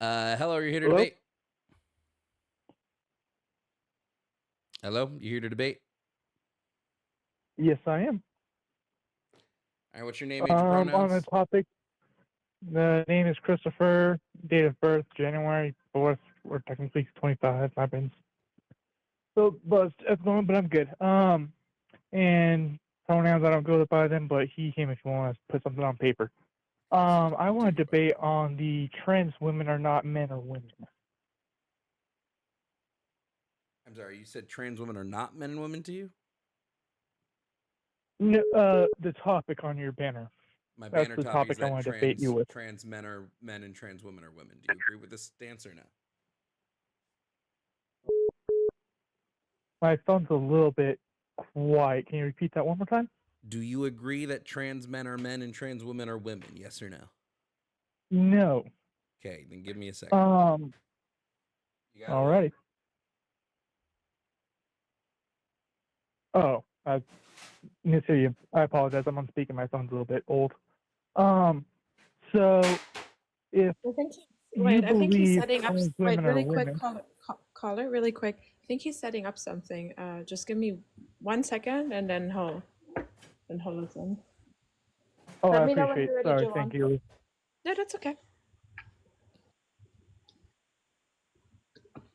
Hello, are you here to Hello? debate? Hello, you here to debate? Yes, I am. All right, what's your name, age, and On the pronouns? topic, the name is Christopher. Date of birth, January 4th. We're technically 25. I've been so buzzed at the moment, but I'm good. And pronouns, I don't go by them, but he, him, if you want to put something on paper. I I'll want take to it by debate paper. on the trans women are not men or women. I'm sorry, you said trans women are not men and women to you? No, the topic on your banner. My That's banner the topic is topic I that want to debate you with. trans men are men and trans women are women. Do you agree with this stance or no? My phone's a little bit quiet. Can you repeat that one more time? Do you agree that trans men are men and trans women are women? Yes or no? No. Okay, then give me a second. Um, You got it, bud? Alrighty. Oh, Mr. I apologize. I'm on speaker. My phone's a little bit old. Um, so if I think you I think he's believe setting up. trans Wait, women are really quick, women, caller, really quick. I think he's setting up something. Just give me 1 second, and then he'll listen. oh, I Let me know when appreciate it. you're ready, Sorry, thank Jovan. you. No, that's okay.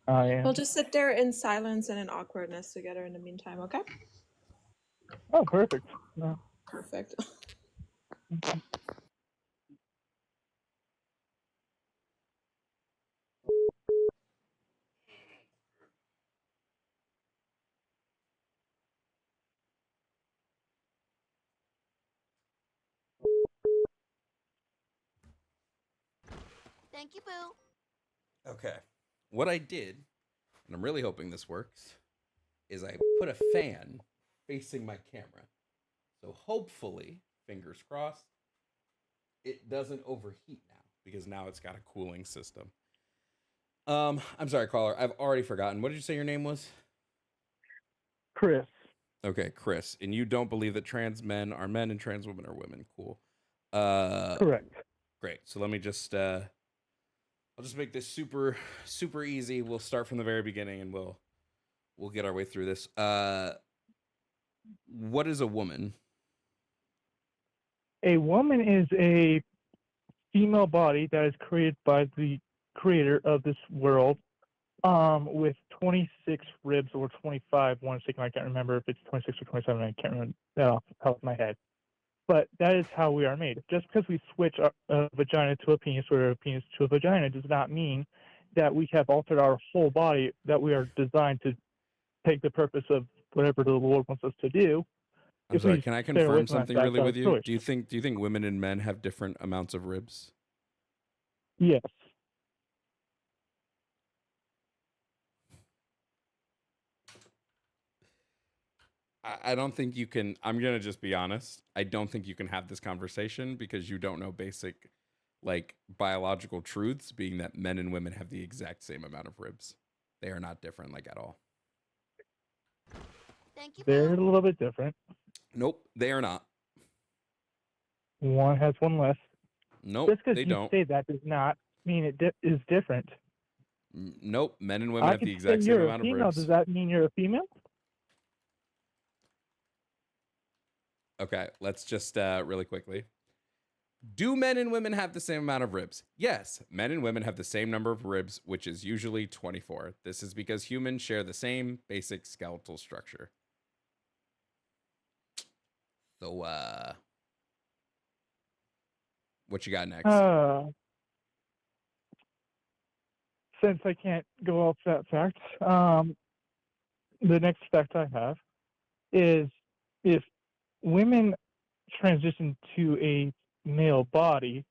I We'll am. just sit there in silence and in awkwardness together in the meantime. Okay. Oh, perfect. No. Perfect. Thank you, Boo. Okay. What I did, and I'm really hoping this works, is I put a fan facing my camera. So hopefully, fingers crossed, it doesn't overheat now because now it's got a cooling system. I'm sorry, caller. I've already forgotten. What did you say your name was? Chris. Okay, Chris. And you don't believe that trans men are men and trans women are women. Cool. Correct. Great. So let me just I'll just make this super easy. We'll start from the very beginning and we'll get our way through this. What is a woman? A woman is a female body that is created by the creator of this world, with 26 ribs or 25. One second, I can't remember if it's 26 or 27. I can't remember that off the top of my head. But that is how we are made. Just because we switch a vagina to a penis or a penis to a vagina does not mean that we have altered our whole body, that we are designed to take the purpose of whatever the Lord wants us to do. I'm If sorry. we Can I stay away confirm from that, something that's really our with you? choice. Do you think women and men have different amounts of ribs? Yes. I don't think you can. I'm gonna just be honest. I don't think you can have this conversation because you don't know basic, like biological truths. Being that men and women have the exact same amount of ribs, they are not different, like at all. Thank you, They're Boo. a little bit different. Nope, they are not. One has one less. Nope, Just because they you don't. say that does not mean it is different. Nope, men and women I have could the say exact same you're a amount of female. Does ribs. that mean you're a female? Okay, let's just really quickly. Do men and women have the same amount of ribs? Yes, men and women have the same number of ribs, which is usually 24. This is because humans share the same basic skeletal structure. So, what you got next? Uh, since I can't go off that fact, the next fact I have is if women transition to a male body,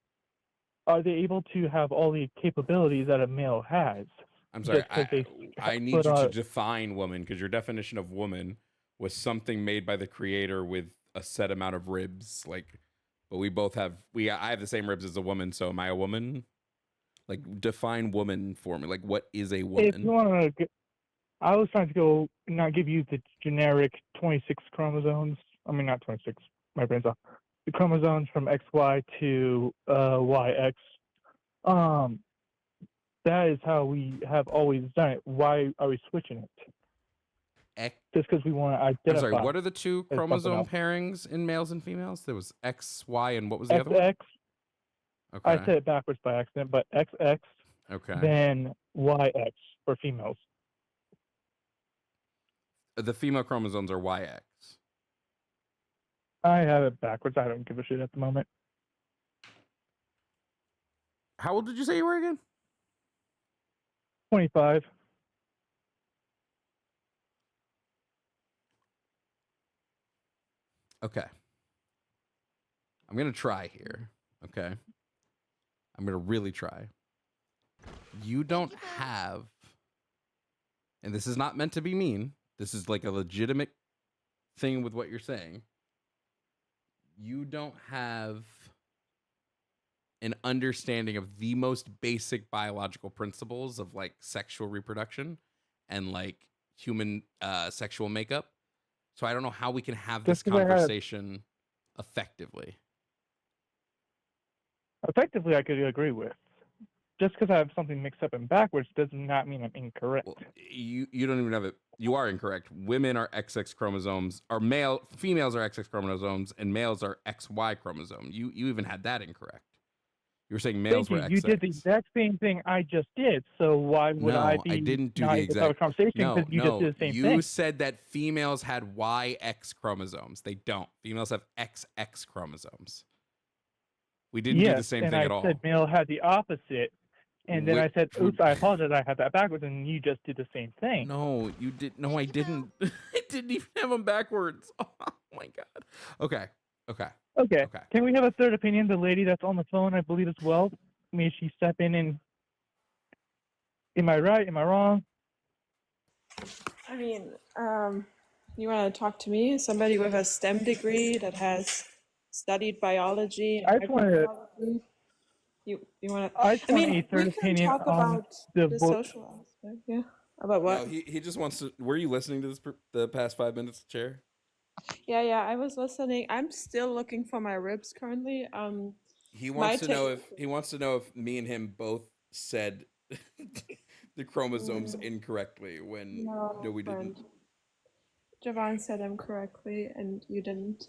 are they able to have all the capabilities that a male has? I'm sorry. Just because they I need put you to on. define woman because your definition of woman was something made by the creator with a set amount of ribs. Like, but we both have I have the same ribs as a woman. So am I a woman? Like, define woman for me. Like, what is a If you woman? want to, I was trying to go not give you the generic 26 chromosomes. I mean, not 26. My brain's off. The chromosomes from XY to YX. Um, That is how we have always done it. Why are we switching it? Just because we want to identify. I'm sorry, what are the two as something chromosome else. pairings in males and females? There was X, Y, and what was the other one? XX, I Okay. said it backwards by accident, but XX, Okay. then YX for females. The female chromosomes are YX. I have it backwards. I don't give a shit at the moment. How old did you say you were again? 25. Okay. I'm going to try here. Okay. I'm going to really try. You don't have, and this is not meant to be mean, this is like a legitimate thing with what you're saying. You don't have an understanding of the most basic biological principles of like sexual reproduction and like human sexual makeup. So I don't know how we can have this conversation effectively. Effectively, I could agree with. Just because I have something mixed up and backwards does not mean I'm incorrect. Well, you don't even have it. You are incorrect. Women are XX chromosomes, or females are XX chromosomes, and males are XY chromosome. You even had that incorrect. You were saying males were XX. You did the exact same thing I just did. So why would I be I didn't do not the able to have a exact conversation because you just did the same thing? You said that females had YX chromosomes. They don't. Females have XX chromosomes. We didn't do the same thing at all. And I said male had the opposite. And then I said, oops, I apologize, I had that backwards, and you just did the same thing. No, you did. No, I didn't. I didn't even have them backwards. Oh my God. Okay. Can we have a third opinion? The lady that's on the phone, I believe as well. May she step in and... Am I right? Am I wrong? I mean, you want to talk to me? Somebody with a STEM degree that has studied biology. I just want to... You want to? I mean, we can talk about the social aspect. Yeah. About what? No, he just wants to. Were you listening to this the past 5 minutes, Chair? Yeah, I was listening. I'm still looking for my ribs currently. He wants to know if me and him both said the chromosomes incorrectly when we didn't. Jovan said them correctly, and you didn't.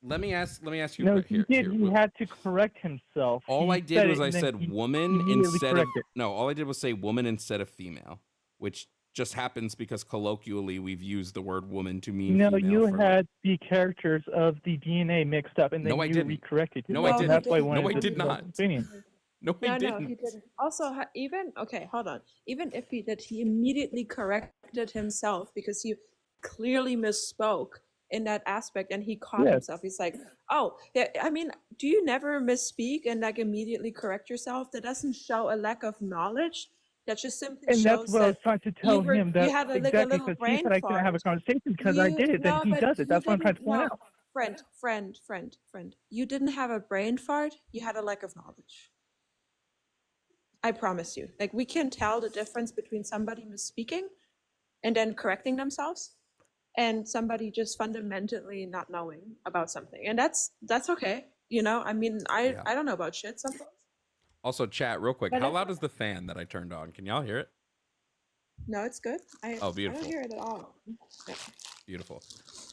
Let me ask you. No, he did. He had to correct himself. All I did was I said woman instead of all I did was say woman instead of female, which just happens because colloquially we've used the word woman to mean female. No, you had the characters of the DNA mixed up, and then you recorrected it. No, I didn't. That's why No, I did not. No, he didn't. No, he didn't. Also, hold on. Even if he did, he immediately corrected himself because he clearly misspoke in that aspect, and he caught himself. He's like, oh, yeah, I mean, do you never misspeak and like immediately correct yourself? That doesn't show a lack of knowledge. That just simply shows that's what I was trying to tell him. That you had exactly because he said I couldn't have a conversation because I did it. Then he does it. That's what I'm trying to point out. Friend. You didn't have a brain fart. You had a lack of knowledge. I promise you. Like, we can tell the difference between somebody misspeaking and then correcting themselves, and somebody just fundamentally not knowing about something. And that's okay. You know, I mean, I don't know about shit sometimes. Also, chat real quick. How loud is the fan that I turned on? Can y'all hear it? No, it's good. Oh, beautiful. I don't hear it at all. Yeah. Beautiful.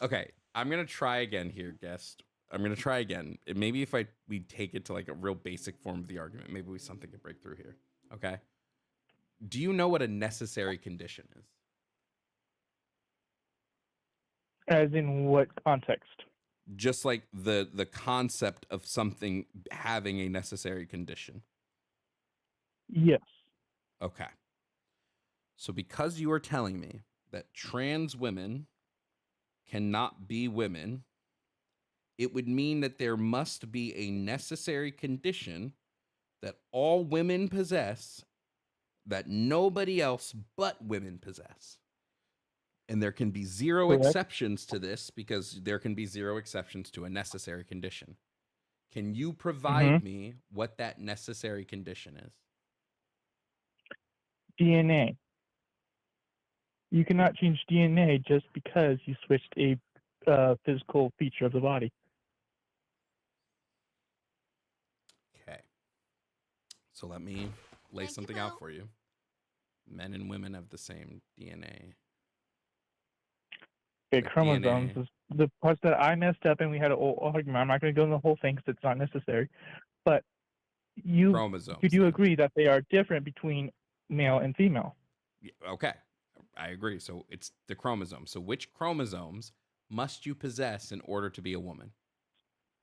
Okay, I'm gonna try again here, guest. I'm gonna try again. Maybe if we take it to like a real basic form of the argument, maybe something can break through here. Okay. Do you know what a necessary condition is? As in what context? Just like the concept of something having a necessary condition. Yes. Okay. So because you are telling me that trans women cannot be women, it would mean that there must be a necessary condition that all women possess that nobody else but women possess. And there can be zero exceptions to this because there can be zero exceptions to a necessary condition. Can you provide me what that necessary condition is? DNA. You cannot change DNA just because you switched a physical feature of the body. Okay. So let me lay Thank you, something out Boo. for you. Men and women have the same DNA. Okay, Like chromosomes DNA. is the parts that I messed up, and we had an argument. I'm not going to go into the whole thing because it's not necessary. But did Chromosomes, you then. agree that they are different between male and female? Yeah, okay, I agree. So it's the chromosomes. So which chromosomes must you possess in order to be a woman?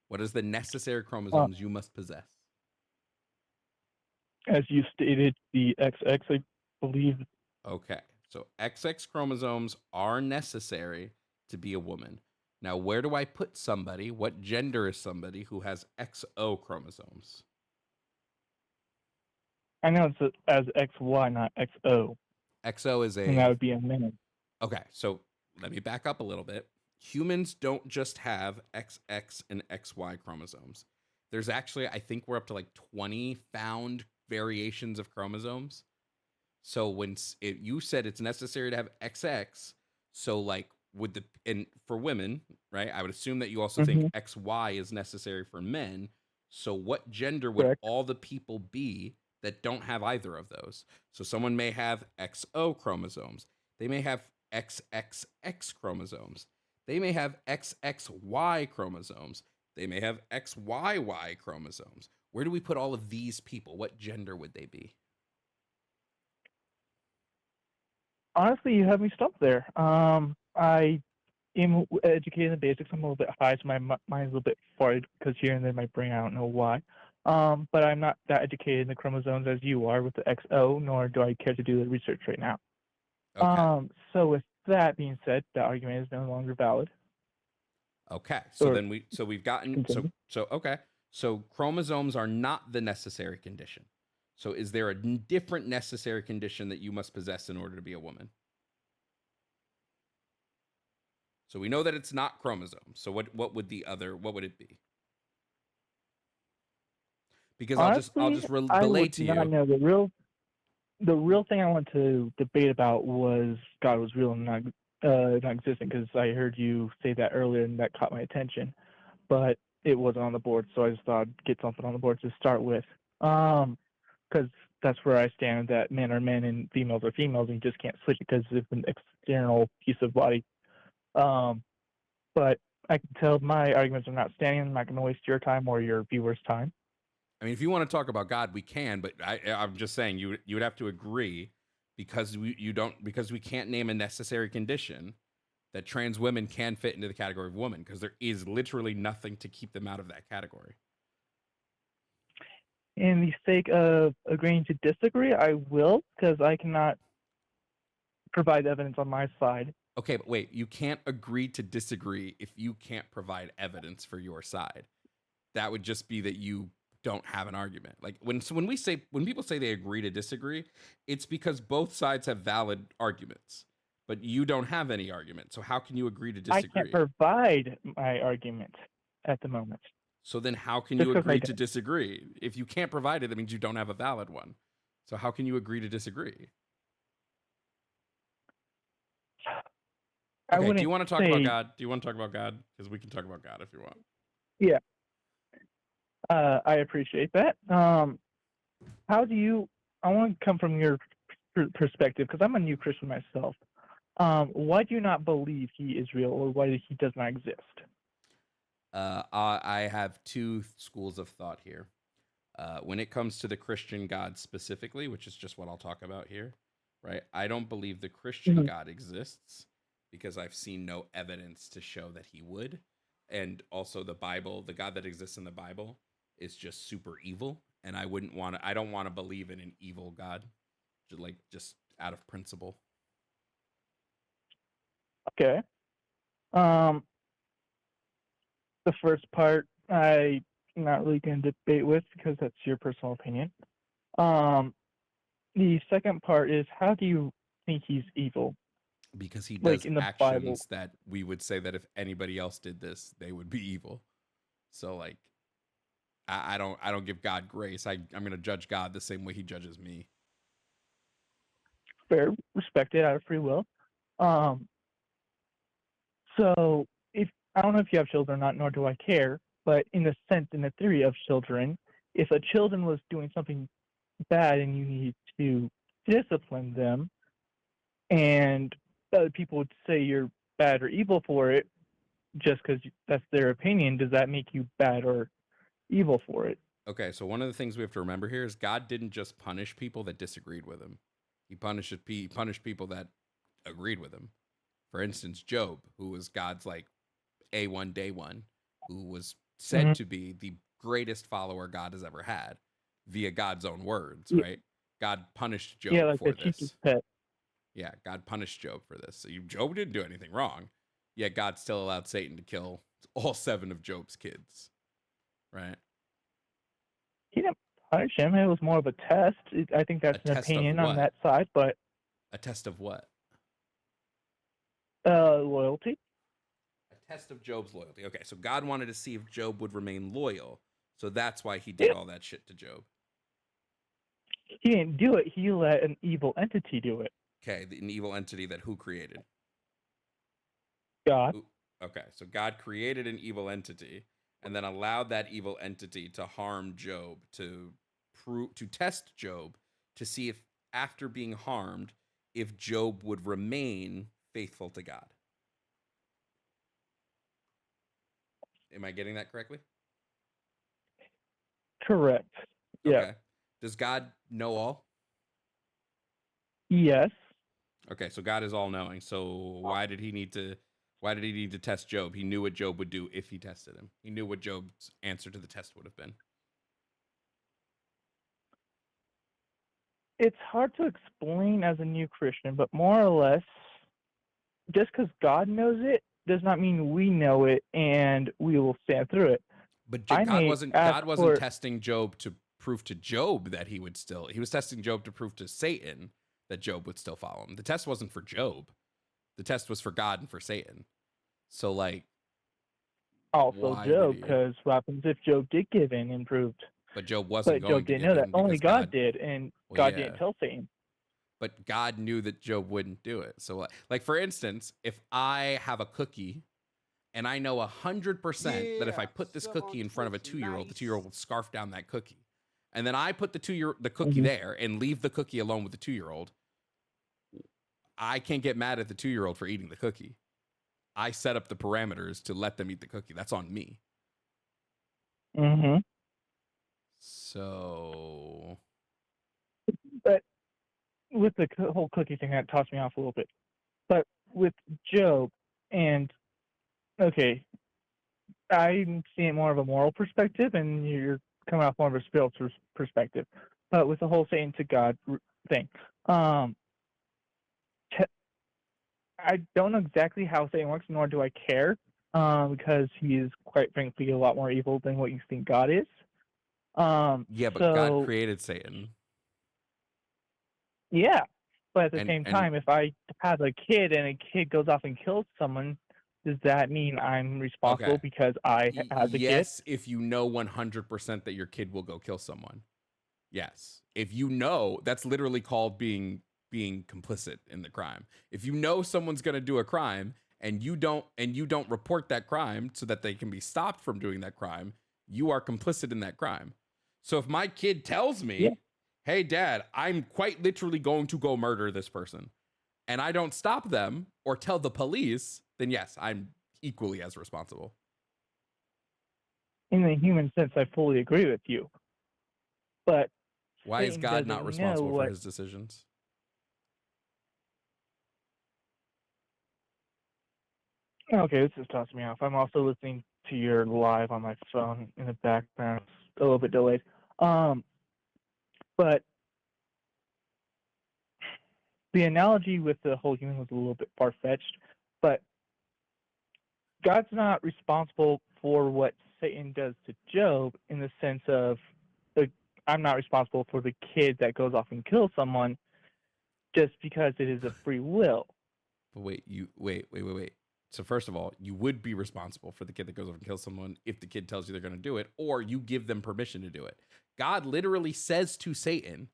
What is the necessary Uh, chromosomes you must possess? as you stated, the XX, I believe. Okay, so XX chromosomes are necessary to be a woman. Now, where do I put somebody? What gender is somebody who has XO chromosomes? I know it's as XY, not XO, XO is and that a. would be a man. Okay, so let me back up a little bit. Humans don't just have XX and XY chromosomes. There's actually, I think we're up to like 20 found variations of chromosomes. So you said it's necessary to have XX, so like would the and for women, right? I would assume that you also think Mm-hmm. XY is necessary for men. So what gender would Correct. all the people be that don't have either of those? So someone may have XO chromosomes. They may have XXX chromosomes. They may have XXY chromosomes. They may have XYY chromosomes. Where do we put all of these people? What gender would they be? Honestly, you have me stumped there. I am educated in the basics. I'm a little bit high, so my mind's a little bit farted because here and there my brain, I don't know why. But I'm not that educated in the chromosomes as you are with the XO, nor do I care to do the research right now. Okay. So with that being said, that argument is no longer valid. Okay. So Or then we've gotten continue. so okay. So chromosomes are not the necessary condition. So is there a different necessary condition that you must possess in order to be a woman? So we know that it's not chromosomes. So what would it be? Because I'll Honestly, just I relay would to not you. know. The real thing I want to debate about was God was real and not existent, because I heard you say that earlier and that caught my attention, but it wasn't on the board, so I just thought I'd get something on the board to start with. Because that's where I stand, that men are men and females are females, and you just can't switch it because it's an external piece of body. Um, but I can tell my arguments are not standing. I'm not going to waste your time or your viewers' time. I mean, if you want to talk about God, we can, but I'm just saying you would have to agree because we can't name a necessary condition that trans women can fit into the category of woman because there is literally nothing to keep them out of that category. In the sake of agreeing to disagree, I will, because I cannot provide evidence on my side. Okay, but wait, you can't agree to disagree if you can't provide evidence for your side. That would just be that you don't have an argument. Like when people say they agree to disagree, it's because both sides have valid arguments, but you don't have any argument. So how can you agree to I can't disagree? provide my argument at the moment. So then how can Just you because I agree to don't. disagree? If you can't provide it, that means you don't have a valid one. So how can you agree to disagree? I Okay, do you wouldn't want to talk about say, God? Do you want to talk about God? Because we can talk about God if you want. yeah, I appreciate that. How do you, I want to come from your perspective, because I'm a new Christian myself. Why do you not believe he is real, or why he does not exist? I have two schools of thought here. When it comes to the Christian God specifically, which is just what I'll talk about here, right? I don't believe the Christian Mhm. God exists because I've seen no evidence to show that he would. And also the Bible, the God that exists in the Bible is just super evil. And I don't want to believe in an evil God, just out of principle. Okay. Um, the first part, I'm not really going to debate with because that's your personal opinion. The second part is, how do you think he's evil? Because he Like does in the Bible. actions that we would say that if anybody else did this, they would be evil. So like I don't give God grace. I'm gonna judge God the same way he judges me. Fair, respected out of free will. Um, so if I don't know if you have children or not, nor do I care, but in the sense, in the theory of children, if a children was doing something bad and you need to discipline them, and other people would say you're bad or evil for it just because that's their opinion, does that make you bad or evil for it? Okay, so one of the things we have to remember here is God didn't just punish people that disagreed with him. He punished people that agreed with him. For instance, Job, who was God's like A1 day one, who was said Mm-hmm. to be the greatest follower God has ever had via God's own words, Yeah, right? God punished Job yeah, like for the teacher's this. pet. Yeah, God punished Job for this. So Job didn't do anything wrong. Yet God still allowed Satan to kill all 7 of Job's kids, right? He didn't punish him. It was more of a test. I think A that's an test of opinion on what? that side, but A test of what? loyalty. A test of Job's loyalty. Okay, so God wanted to see if Job would remain loyal. So that's why he did Yeah. all that shit to Job. He didn't do it. He let an evil entity do it. Okay, an evil entity that who created? God. Okay, so God created an evil entity and then allowed that evil entity to harm Job, to test Job, to see if after being harmed, if Job would remain faithful to God. Am I getting that correctly? Correct. Yeah. Okay. Does God know all? Yes. Okay, so God is all knowing. So why did he need to test Job? He knew what Job would do if he tested him. He knew what Job's answer to the test would have been. It's hard to explain as a new Christian, but more or less, just because God knows it does not mean we know it and we will stand through it. But I God may wasn't ask God wasn't for testing Job to prove to Job that he would still. He was testing Job to prove to Satan that Job would still follow him. The test wasn't for Job. The test was for God and for Satan. So like, also why would Job, he? because what happens if Job did give in and proved? But Job wasn't But going Job to didn't give know that. in Only because God did, and well, God yeah. didn't tell Satan. But God knew that Job wouldn't do it. So like for instance, if I have a cookie and I know 100% that if I put this cookie in front of a 2-year-old, the 2-year-old will scarf down that cookie. And then I put the cookie Mhm. there and leave the cookie alone with the 2-year-old. I can't get mad at the 2-year-old for eating the cookie. I set up the parameters to let them eat the cookie. That's on me. Mm-hmm. So, But with the whole cookie thing, that tossed me off a little bit. But with Job, and okay, I'm seeing more of a moral perspective, and you're coming off more of a spiritual perspective. But with the whole Satan to God thing, I don't know exactly how Satan works, nor do I care, because he is quite frankly a lot more evil than what you think God is. yeah, but God So created Satan. yeah, but at the same And time, if I have a kid and a kid goes off and kills someone, does that mean I'm responsible okay. because I have the kid? Yes, if you know 100% that your kid will go kill someone. Yes. If you know, that's literally called being complicit in the crime. If you know someone's going to do a crime and you don't report that crime so that they can be stopped from doing that crime, you are complicit in that crime. So if my kid tells me, Yeah. "Hey dad, I'm quite literally going to go murder this person," and I don't stop them or tell the police, then yes, I'm equally as responsible. In the human sense, I fully agree with you. But Why is Satan God not doesn't responsible know for what. his decisions? Okay, this is tossing me off. I'm also listening to your live on my phone in the background. It's a little bit delayed. But the analogy with the whole human was a little bit far fetched. But God's not responsible for what Satan does to Job in the sense of I'm not responsible for the kid that goes off and kills someone just because it is a free will. But wait. So first of all, you would be responsible for the kid that goes over and kills someone if the kid tells you they're going to do it, or you give them permission to do it. God literally says to Satan,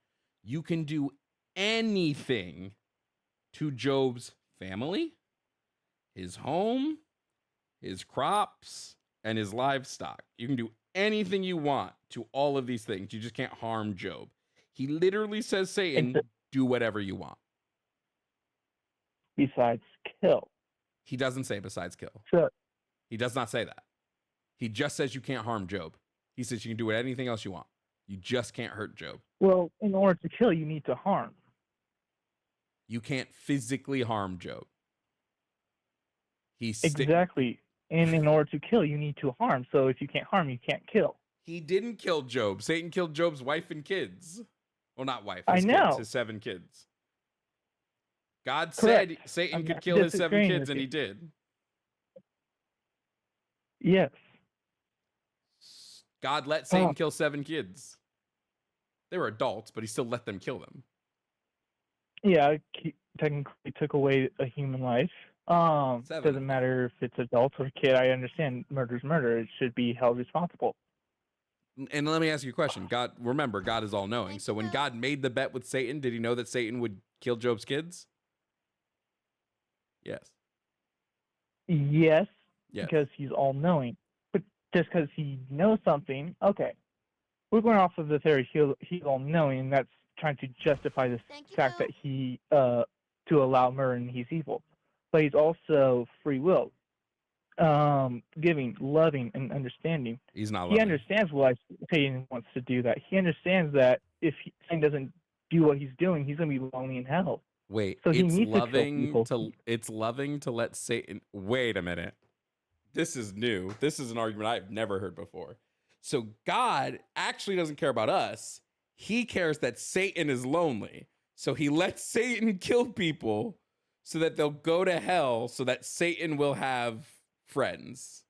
you can do anything to Job's family, his home, his crops, and his livestock. You can do anything you want to all of these things. You just can't harm Job. He literally says, Satan, do whatever you want. Besides kill. He doesn't say besides kill. So, He does not say that. He just says you can't harm Job. He says you can do anything else you want. You just can't hurt Job. well, in order to kill, you need to harm. You can't physically harm Job. Exactly. And in order to kill, you need to harm. So if you can't harm, you can't kill. He didn't kill Job. Satan killed Job's wife and kids. Well, not wife. I His know. kids, his 7 kids. God Correct. said Satan I'm could not kill his 7 disagreeing kids, with and you. he did. Yes. God let Satan kill 7 kids. They were adults, but he still let them kill them. Yeah, he technically took away a human life. 7 of Doesn't them. matter if it's adult or kid. I understand murder's murder. It should be held responsible. And let me ask you a question. God, remember, God is all knowing. So when God made the bet with Satan, did he know that Satan would kill Job's kids? Yes. Yes, Yes. because he's all knowing. But just because he knows something, okay. We're going off of the theory he's all knowing, and that's trying to justify the fact that he to allow murder and he's evil. But he's also free will, giving, loving, and understanding. He's not He loving. understands why Satan wants to do that. He understands that if Satan doesn't do what he's doing, he's going to be lonely in hell. Wait, So he it's needs to kill loving people. it's loving to let Satan. Wait a minute. This is new. This is an argument I've never heard before. So God actually doesn't care about us. He cares that Satan is lonely. So he lets Satan kill people so that they'll go to hell so that Satan will have friends.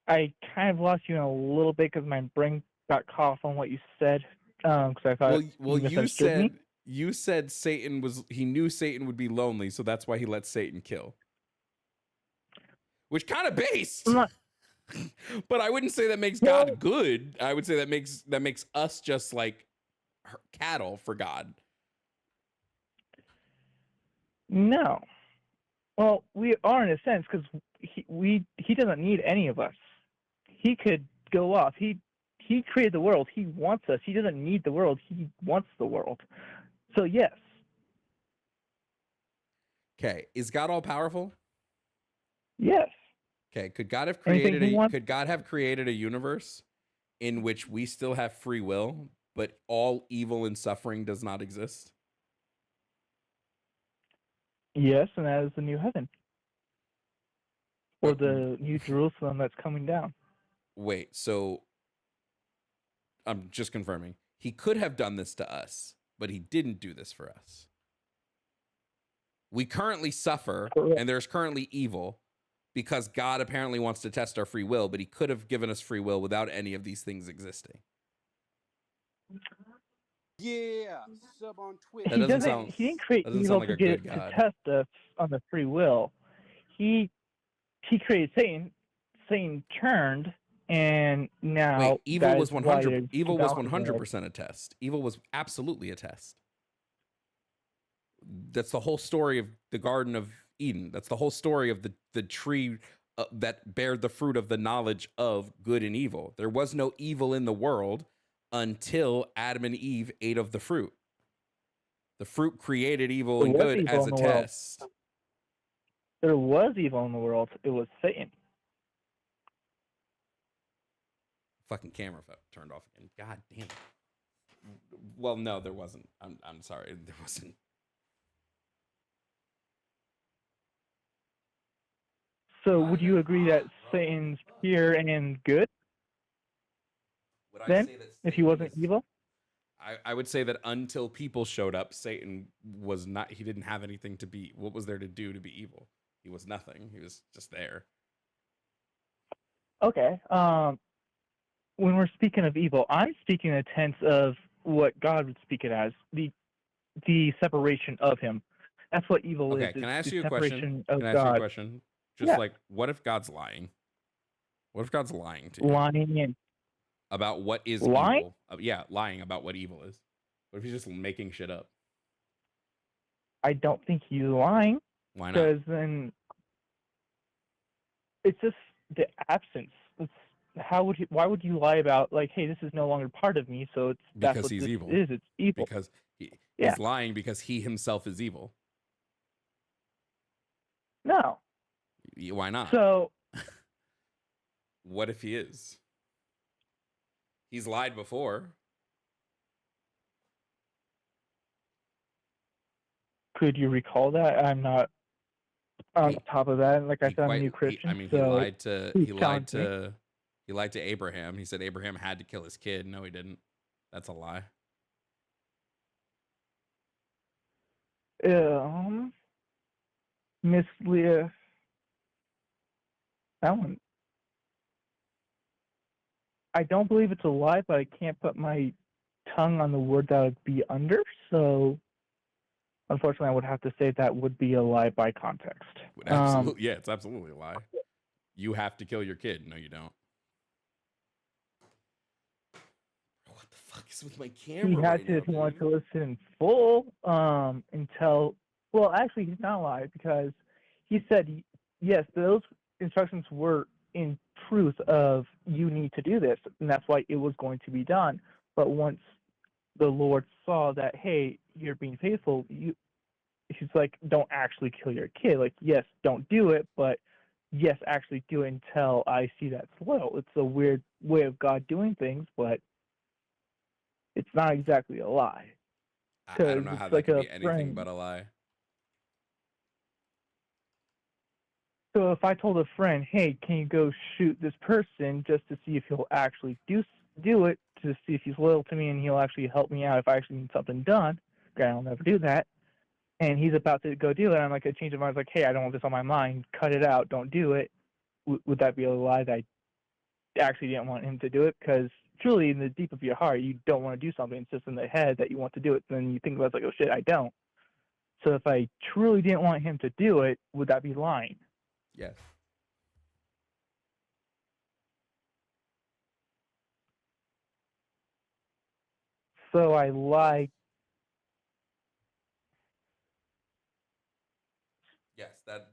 I kind of lost you in a little bit because my brain got caught off on what you said. Because I thought Well, you misunderstood me. you said he knew Satan would be lonely, so that's why he let Satan kill. Which kind of based. I'm not- But I wouldn't say that makes God good. I would say that makes us just like cattle for God. No. Well, we are in a sense because he doesn't need any of us. He could go off. He created the world. He wants us. He doesn't need the world. He wants the world. So yes. Okay, is God all powerful? Yes. Okay, could God have Anything created he wants? could God have created a universe in which we still have free will, but all evil and suffering does not exist? Yes, and that is the new heaven. Or the new Jerusalem that's coming down. Wait, so I'm just confirming. He could have done this to us, but he didn't do this for us. We currently suffer, and there's currently evil because God apparently wants to test our free will, but he could have given us free will without any of these things existing. Yeah, sub on Twitch. That He doesn't doesn't. sound- He didn't create doesn't evil sound like to a get good to God. test us on the free will. He created Satan. Satan turned, and now Wait, evil that was is why 100. there's Evil was balance in the world. 100% a test. Evil was absolutely a test. That's the whole story of the Garden of Eden. That's the whole story of the tree that bared the fruit of the knowledge of good and evil. There was no evil in the world until Adam and Eve ate of the fruit. The fruit created evil There and was good evil as in a the world. test. There was evil in the world. It was Satan. Fucking camera turned off again. God damn it. Well, no, there wasn't. I'm sorry. There wasn't. So would you agree that Satan's pure and good? Would I Then, say that if he wasn't evil? I would say that until people showed up, Satan was not, he didn't have anything to be. What was there to do to be evil? He was nothing. He was just there. Okay. When we're speaking of evil, I'm speaking in a tense of what God would speak it as, the separation of him. That's what evil is. Okay, can I It's ask the you a question? separation of Can I ask you a God. question? Just Yeah. like, what if God's lying? What if God's lying to you Lying and about what is Lying? evil? Yeah, lying about what evil is. What if he's just making shit up? I don't think he's lying, Why not? because then it's just the absence. why would you lie about, like, hey, this is no longer part of me, so that's Because what he's this evil. is. It's evil. Because Yeah. he's lying because he himself is evil. No. Why not? So What if he is? He's lied before. could you recall that? I'm not on He- top of that. And like I He said, I'm a quite. new Christian. He so lied to. please He lied challenge me. to. He lied to Abraham. He said Abraham had to kill his kid. No, he didn't. That's a lie. Miss Leah, that one. I don't believe it's a lie, but I can't put my tongue on the word that would be under. So unfortunately, I would have to say that would be a lie by context. Absolutely, yeah, it's absolutely a lie. You have to kill your kid. No, you don't. What the fuck is with my camera? He had right to, now, if he wanted dude? to listen in full, until, well, actually, he's not lying because he said, yes, those instructions were in truth of you need to do this, and that's why it was going to be done. But once the Lord saw that, hey, you're being faithful, he's like, don't actually kill your kid. Like, yes, don't do it, but yes, actually do it until I see that's loyal. It's a weird way of God doing things, but it's not exactly a lie. I Because don't know how it's that like could a be anything friend. but a lie. So if I told a friend, hey, can you go shoot this person just to see if he'll actually do it, to see if he's loyal to me and he'll actually help me out if I actually need something done, granted, I'll never do that, and he's about to go do it, I'm like, I change my mind, like, hey, I don't want this on my mind, cut it out, don't do it. Would that be a lie that I actually didn't want him to do it? Because truly, in the deep of your heart, you don't want to do something. It's just in the head that you want to do it. Then you think about it, like, oh shit, I don't. So if I truly didn't want him to do it, would that be lying? Yes. So I lied.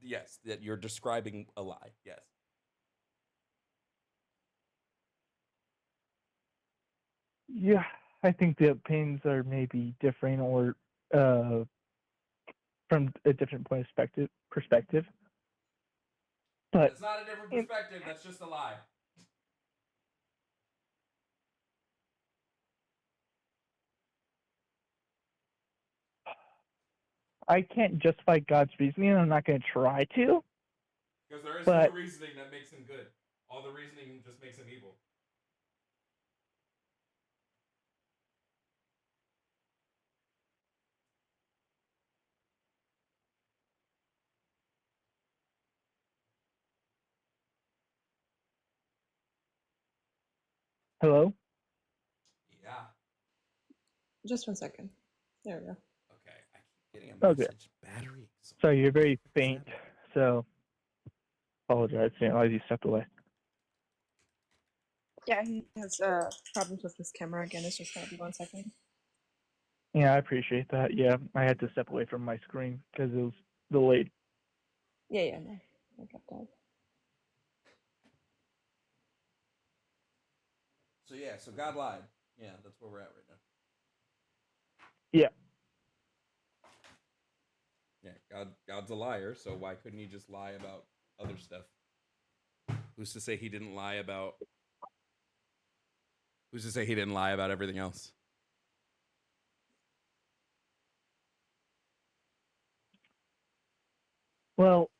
Yes, that you're describing a lie. Yes. Yeah, I think the opinions are maybe different, or from a different point of perspective. But It's not a different in, perspective. That's just a lie. I can't justify God's reasoning, and I'm not going to try to. Because there is But no reasoning that makes him good. All the reasoning just makes him evil. hello? Yeah. Just 1 second. There we go. Okay. I keep getting a Okay. message. Battery. So you're very What's faint, happening? so apologize. I didn't realize you stepped away. Yeah, he has problems with his camera again. It's just gonna be 1 second. Yeah, I appreciate that. Yeah, I had to step away from my screen because it was delayed. Yeah, no. I got that. So yeah, so God lied. Yeah, that's where we're at right now. Yeah. Yeah, God's a liar, so why couldn't he just lie about other stuff? Who's to say he didn't lie about everything else? Well,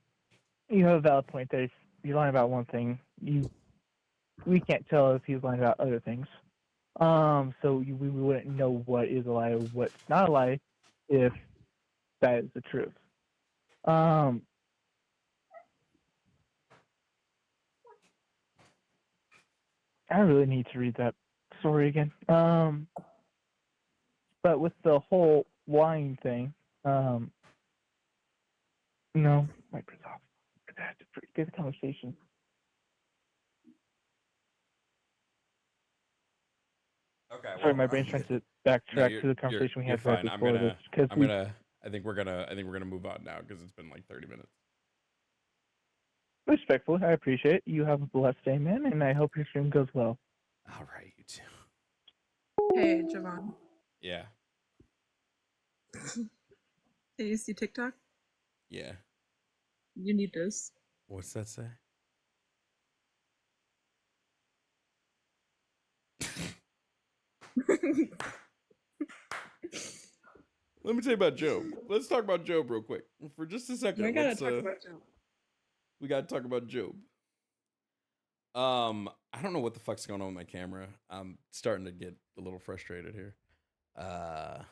you have a valid point that if you're lying about one thing, we can't tell if he's lying about other things. So we wouldn't know what is a lie or what's not a lie if that is the truth. I really need to read that story again. But with the whole lying thing, no, Microsoft. That's a pretty good conversation. Okay, Sorry, my brain's trying to backtrack to the conversation we had right fine. before this. Because I think we're gonna move on now because it's been like 30 minutes. Respectfully, I appreciate it. You have a blessed day, man, and I hope your stream goes well. All right, you too. Hey, Jovan. Yeah. Hey, you see TikTok? Yeah. You need this. What's that say? Let me tell you about Job. Let's talk about Job real quick for just a second. We gotta talk about Job. We gotta talk about Job. I don't know what the fuck's going on with my camera. I'm starting to get a little frustrated here. It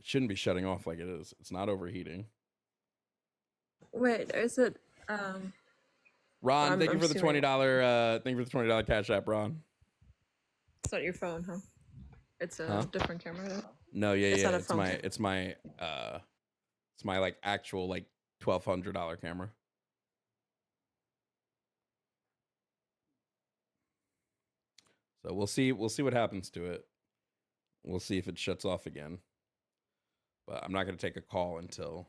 shouldn't be shutting off like it is. It's not overheating. Wait, is it? Ron, thank you I'm for the assuming- $20. Thank you for the $20 Cash App, Ron. It's not your phone, huh? It's a Huh? different camera. Though. No, yeah, It's yeah. not a It's phone my, camera. it's my like actual like $1,200 camera. So we'll see what happens to it. We'll see if it shuts off again. But I'm not gonna take a call until